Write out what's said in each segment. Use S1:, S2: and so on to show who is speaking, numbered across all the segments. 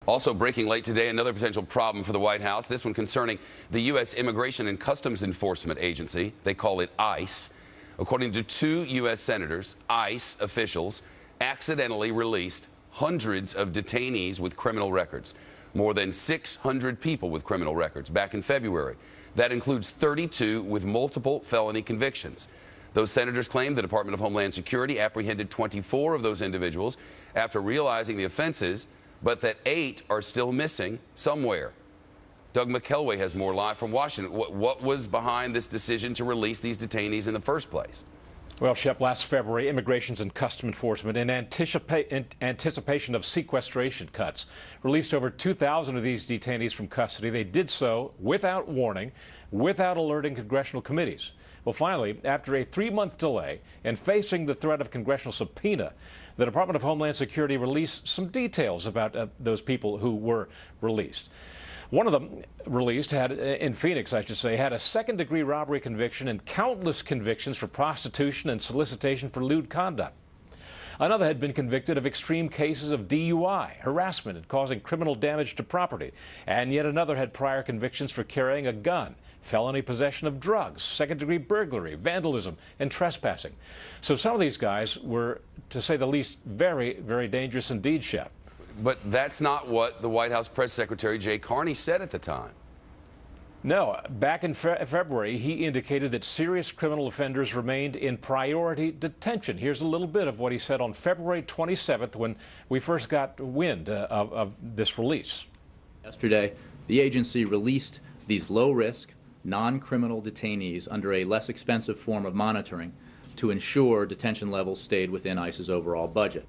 S1: Also breaking late today, another potential problem for the White House, this one concerning the U.S. Immigration and Customs Enforcement Agency. They call it ICE. According to two U.S. senators, ICE officials accidentally released hundreds of detainees with criminal records, more than 600 people with criminal records back in February. That includes 32 with multiple felony convictions. Those senators claim the Department of Homeland Security apprehended 24 of those individuals after realizing the offenses, but that 8 are still missing somewhere. Doug McKelway has more live from Washington. What was behind this decision to release these detainees in the first place?
S2: Well, Shep, last February, Immigration and Customs Enforcement, in anticipation of sequestration cuts, released over 2,000 of these detainees from custody. They did so without warning, without alerting congressional committees. Well, finally, after a 3-month delay and facing the threat of congressional subpoena, the Department of Homeland Security released some details about those people who were released. One of them released in Phoenix, I should say, had a second-degree robbery conviction and countless convictions for prostitution and solicitation for lewd conduct. Another had been convicted of extreme cases of DUI, harassment, and causing criminal damage to property. And yet another had prior convictions for carrying a gun, felony possession of drugs, second-degree burglary, vandalism, and trespassing. So some of these guys were, to say the least, very, very dangerous indeed, Shep.
S1: But that's not what the White House Press Secretary Jay Carney said at the time.
S2: No, back in February, he indicated that serious criminal offenders remained in priority detention. Here's a little bit of what he said on February 27th when we first got wind of this release.
S3: Yesterday, the agency released these low-risk, non-criminal detainees under a less expensive form of monitoring to ensure detention levels stayed within ICE's overall budget.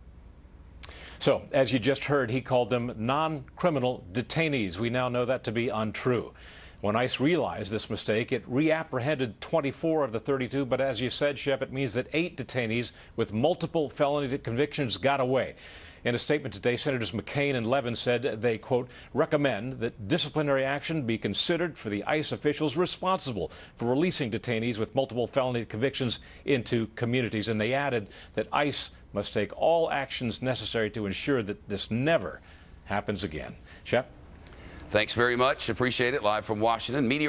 S2: So, as you just heard, he called them non-criminal detainees. We now know that to be untrue. When ICE realized this mistake, it reapprehended 24 of the 32, but as you said, Shep, it means that 8 detainees with multiple felony convictions got away. In a statement today, Senators McCain and Levin said they, quote, recommend that disciplinary action be considered for the ICE officials responsible for releasing detainees with multiple felony convictions into communities. And they added that ICE must take all actions necessary to ensure that this never happens again. Shep?
S1: Thanks very much. Appreciate it. Live from Washington. Media